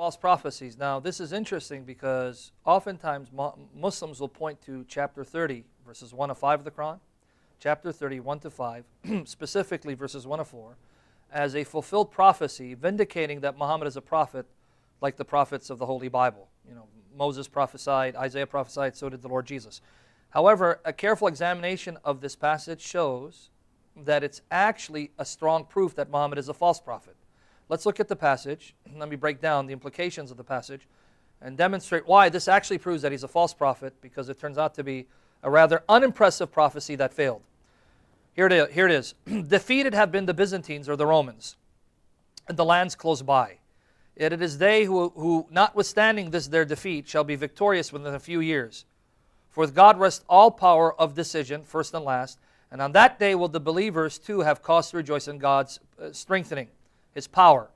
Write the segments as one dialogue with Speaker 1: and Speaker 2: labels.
Speaker 1: false prophecies. Now, this is interesting because oftentimes Muslims will point to chapter 30, verses 1 to 5 of the Quran, chapter 30, 1 to 5, specifically verses 1 to 4, as a fulfilled prophecy vindicating that Muhammad is a prophet like the prophets of the Holy Bible. You know, Moses prophesied, Isaiah prophesied, so did the Lord Jesus. However, a careful examination of this passage shows that it's actually a strong proof that Muhammad is a false prophet. Let's look at the passage. Let me break down the implications of the passage and demonstrate why this actually proves that he's a false prophet, because it turns out to be a rather unimpressive prophecy that failed. Here it is. Defeated have been the Byzantines or the Romans and the lands close by. Yet it is they who, notwithstanding this their defeat, shall be victorious within a few years. For with God rests all power of decision, first and last, and on that day will the believers too have cause to rejoice in God's strengthening, His power.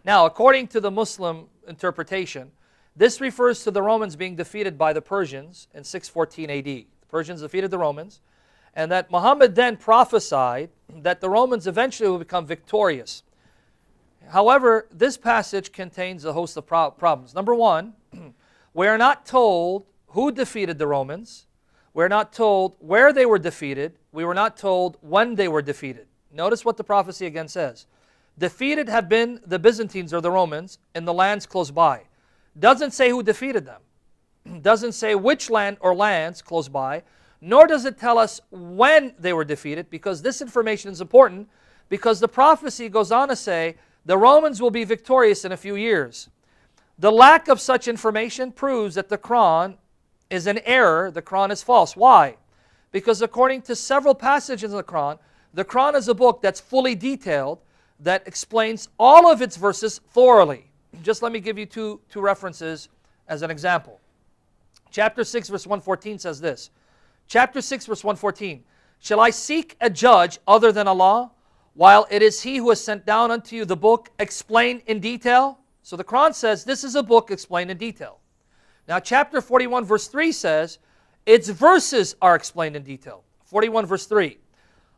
Speaker 1: Now, according to the Muslim interpretation, this refers to the Romans being defeated by the Persians in 614 AD. The Persians defeated the Romans, and that Muhammad then prophesied that the Romans eventually will become victorious. However, this passage contains a host of problems. Number one, we are not told who defeated the Romans. We're not told where they were defeated. We were not told when they were defeated. Notice what the prophecy again says. Defeated have been the Byzantines or the Romans in the lands close by. Doesn't say who defeated them. Doesn't say which land or lands close by. Nor does it tell us when they were defeated, because this information is important, because the prophecy goes on to say the Romans will be victorious in a few years. The lack of such information proves that the Quran is an error. The Quran is false. Why? Because according to several passages in the Quran is a book that's fully detailed, that explains all of its verses thoroughly. Just let me give you two references as an example. Chapter 6 verse 114 says this. Chapter 6 verse 114. Shall I seek a judge other than Allah, while it is He who has sent down unto you the book explained in detail? So the Quran says this is a book explained in detail. Now chapter 41 verse 3 says its verses are explained in detail. 41 verse 3.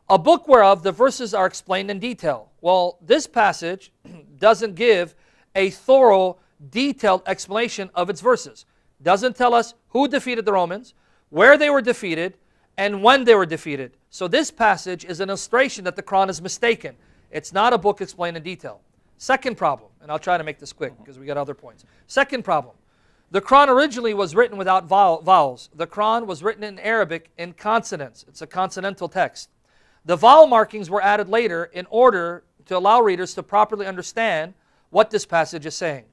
Speaker 1: A book whereof the verses are explained in detail. Well, this passage doesn't give a thorough, detailed explanation of its verses. Doesn't tell us who defeated the Romans, where they were defeated, and when they were defeated. So this passage is an illustration that the Quran is mistaken. It's not a book explained in detail. Second problem, and I'll try to make this quick because we got other points. Second problem, the Quran originally was written without vowels. The Quran was written in Arabic in consonants. It's a consonantal text. The vowel markings were added later in order to allow readers to properly understand what this passage is saying.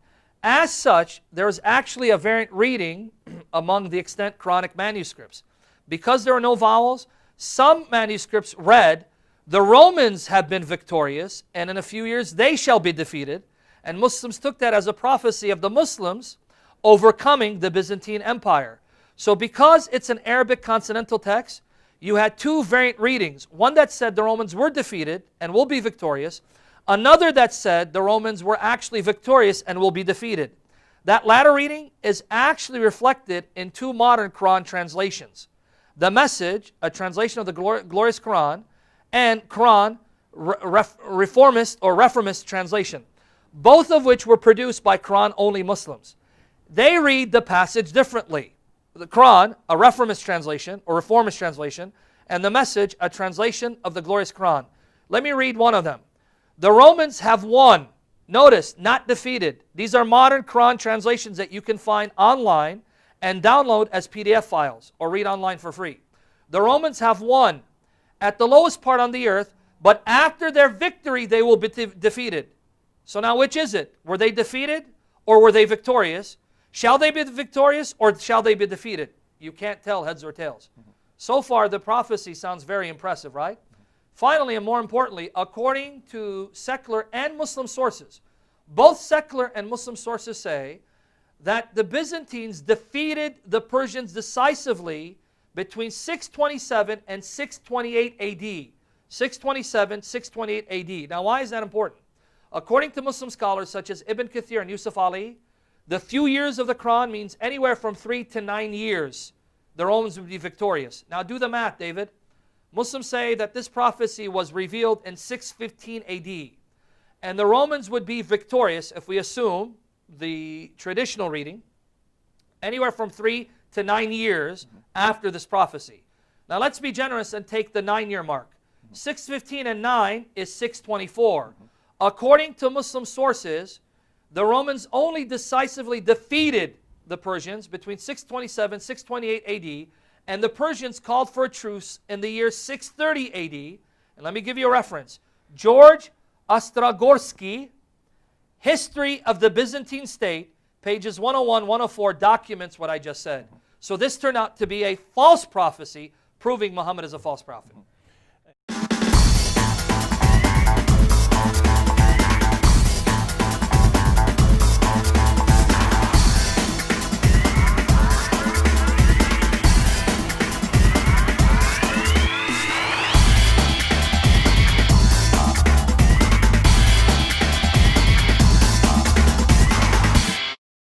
Speaker 1: As such, there is actually a variant reading among the extant Quranic manuscripts. Because there are no vowels, some manuscripts read, the Romans have been victorious, and in a few years they shall be defeated. And Muslims took that as a prophecy of the Muslims overcoming the Byzantine Empire. So because it's an Arabic consonantal text, you had two variant readings. One that said the Romans were defeated and will be victorious. Another that said the Romans were actually victorious and will be defeated. That latter reading is actually reflected in two modern Quran translations. The Message, a translation of the glorious Quran, and Quran Reformist or Reformist translation, both of which were produced by Quran-only Muslims. They read the passage differently. The Quran, a Reformist translation or Reformist translation, and the Message, a translation of the glorious Quran. Let me read one of them. The Romans have won. Notice, not defeated. These are modern Quran translations that you can find online and download as PDF files or read online for free. The Romans have won at the lowest part on the earth, but after their victory they will be defeated. So now which is it? Were they defeated or were they victorious? Shall they be victorious or shall they be defeated? You can't tell heads or tails. So far the prophecy sounds very impressive, right? Finally, and more importantly, according to secular and Muslim sources, both secular and Muslim sources say that the Byzantines defeated the Persians decisively between 627 and 628 AD. 627, 628 AD. Now, why is that important? According to Muslim scholars such as Ibn Kathir and Yusuf Ali, the few years of the Quran means anywhere from 3 to 9 years the Romans would be victorious. Now, do the math, David. Muslims say that this prophecy was revealed in 615 AD. And the Romans would be victorious, if we assume the traditional reading, anywhere from 3 to 9 years after this prophecy. Now let's be generous and take the 9-year mark. 615 and 9 is 624. According to Muslim sources, the Romans only decisively defeated the Persians between 627 628 AD, and the Persians called for a truce in the year 630 AD. And let me give you a reference. George Ostragorsky, History of the Byzantine State, pages 101, 104, documents what I just said. So this turned out to be a false prophecy, proving Muhammad is a false prophet.